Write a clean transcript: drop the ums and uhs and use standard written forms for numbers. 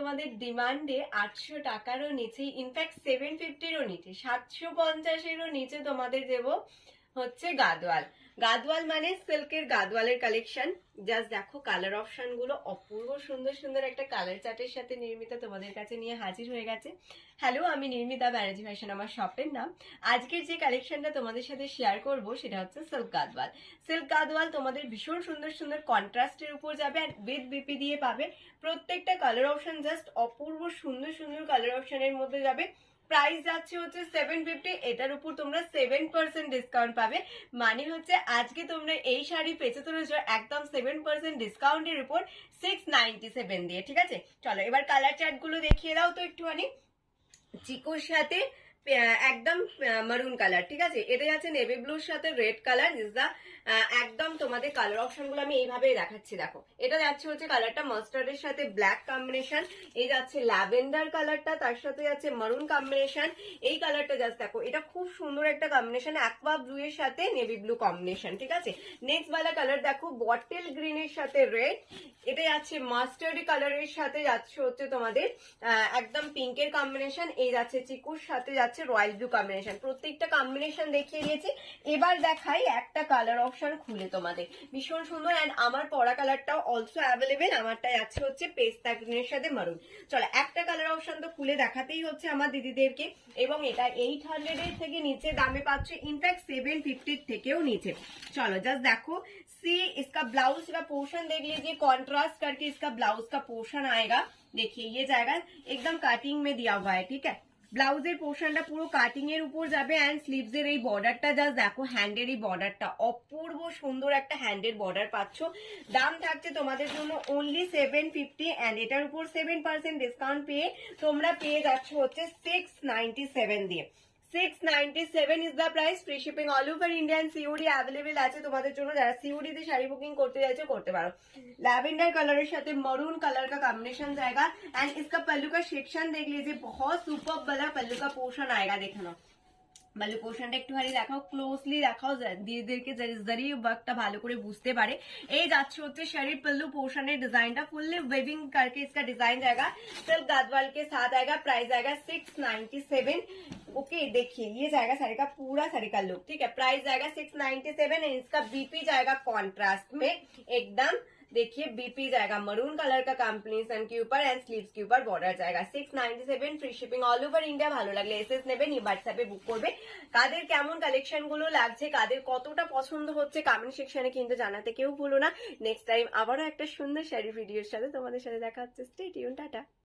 তোমাদের ডিমান্ডে 800 টাকারও নিচে, ইনফ্যাক্ট 750-এরও নিচে, 750-এরও নিচে তোমাদের দেবো হচ্ছে গাদওয়াল। গাদওয়াল মানে সিল্কের গাদওয়ালের কালেকশন। জাস্ট দেখো কালার অপশন গুলো অপূর্ব সুন্দর সুন্দর একটা কালার চার্টের সাথে নির্মিতা তোমাদের কাছে নিয়ে হাজির হয়ে গেছে। হ্যালো, আমি নির্মিতা ব্যানার্জি ফ্যাশন, আমার শপের নাম। আজকের যে কালেকশনটা তোমাদের সাথে শেয়ার করব সেটা হচ্ছে সিল্ক গাদওয়াল। সিল্ক গাদওয়াল তোমাদের ভীষণ সুন্দর সুন্দর কন্ট্রাস্টের উপর যাবে আর উইথ বিপি দিয়ে পাবে। প্রত্যেকটা কালার অপশন জাস্ট অপূর্ব সুন্দর সুন্দর কালার অপশনের মধ্যে যাবে। প্রাইস যাচ্ছে হচ্ছে 750, এটার উপর তোমরা 7% ডিসকাউন্ট পাবে। মানে হচ্ছে আজকে তোমরা এই শাড়ি পেতে চলেছ একদম 7% ডিসকাউন্টের উপর 697 দিয়ে। ঠিক আছে, চলো এবার কালার চার্ট গুলো দেখিয়ে দাও তো একটুখানি। চিকুর সাথে একদম মারুন কালার, ঠিক আছে, এটা যাচ্ছে নেভি ব্লুর সাথে রেড কালার। ইজ দা একদম তোমাদের কালার অপশন গুলো আমি এইভাবেই দেখাচ্ছি। দেখো এটা যাচ্ছে হচ্ছে কালারটা মাস্টার্ডের সাথে ব্ল্যাক কম্বিনেশন, এই যাচ্ছে ল্যাভেন্ডার কালারটা, তার সাথে যাচ্ছে মারুন কম্বিনেশন। এই কালারটা জাস্ট দেখো, এটা খুব সুন্দর একটা কম্বিনেশন, অ্যাকোয়া ব্লু এর সাথে নেভি ব্লু কম্বিনেশন। ঠিক আছে, নেক্সট বালা কালার দেখো বটল গ্রিনের সাথে রেড, এটা যাচ্ছে মাস্টার্ড কালারের সাথে যাচ্ছে হচ্ছে তোমাদের একদম পিঙ্কের কম্বিনেশন, এই যাচ্ছে চিকুর সাথে যাচ্ছে রয়্যাল ব্লু কম্বিনেশন। প্রত্যেকটা কম্বিনেশন দেখিয়ে দিয়েছি, এবার দেখাই একটা কালার অপশন খুলে তোমাদের, ভীষণ সুন্দর। অ্যান্ড আমার পরা কালারটাও অলসো অ্যাভেলেবেল, আমারটা যাচ্ছে হচ্ছে পেস্তা গ্রিনের সাথে মারুন। চলো একটা কালার অপশন তো খুলে দেখাতেই হচ্ছে আমার দিদিদেরকে। এবং এটা 800 এর থেকে নিচে দামে পাচ্ছে, ইনফ্যাক্ট 750 থেকেও নিচে। चलो जस्ट देखो सी इसका ब्लाउज का पोर्शन देख लीजिए, कॉन्ट्रास्ट करके इसका ब्लाउज का पोर्शन आएगा। देखिए ये जाएगा एकदम काटिंग में दिया हुआ है, ठीक है। ব্লাউজের পোর্শনটা পুরো কাটিং এর উপর যাবে অ্যান্ড স্লিভস এর এই বর্ডারটা জাস্ট দেখো, হ্যান্ডের এই বর্ডারটা অপূর্ব সুন্দর একটা হ্যান্ডের বর্ডার পাচ্ছ। দাম থাকছে তোমাদের জন্য অনলি 750 অ্যান্ড এটার উপর 7% ডিসকাউন্ট পেয়ে তোমরা পেয়ে যাচ্ছ হচ্ছে 697 দিয়ে। 697 is the price. Free shipping all over Indian, COD available আছে তোমাদের জন্য। যারা সিওডি তে শাড়ি বুকিং করতে চাইছো করতে পারো। लैवेंडर कलर साथ मरून कलर का कॉम्बिनेशन जाएगा एंड इसका पल्लू का सेक्शन देख लीजिए, बहुत सुपर वाला पल्लू का पोर्शन आएगा। देखना पल्लू पोर्शनটা একটুখানি দেখাও, ক্লোজলি দেখাও, দিদিদেরকে জরি ওয়ার্কটা ভালো করে বুঝতে পারে। এই যাচ্ছে হচ্ছে শাড়ির पल्लू पोर्शনের डिजाइनটা फुल्ली वेविंग करके इसका डिजाइन जाएगा, सिल्क गादवाल के साथ आएगा। प्राइस आएगा 697। ओके देखिए ये जाएगा साड़ी का पूरा साड़ी का लुक, ठीक है। प्राइस जाएगा 697 एंड इसका बीपी जाएगा कॉन्ट्रास्ट में एकदम। देखिए बीपी जाएगा मरून कलर का कॉम्बिनेशन के ऊपर एंड स्लीव्स के ऊपर बॉर्डर जाएगा। 697 free shipping all over India. ভালো লাগলে এসএস নেবেন, এই হোয়াটসঅ্যাপে বুক করবে। কাদের কেমন কালেকশন গুলো লাগছে, কাদের কতটা পছন্দ হচ্ছে কমেন্ট সেকশনে কিন্তু জানাতে কেউ ভুলো না। নেক্সট টাইম আবারও একটা সুন্দর শাড়ি ভিডিওর সাথে তোমাদের সাথে দেখা হচ্ছে। Stay tune, tata.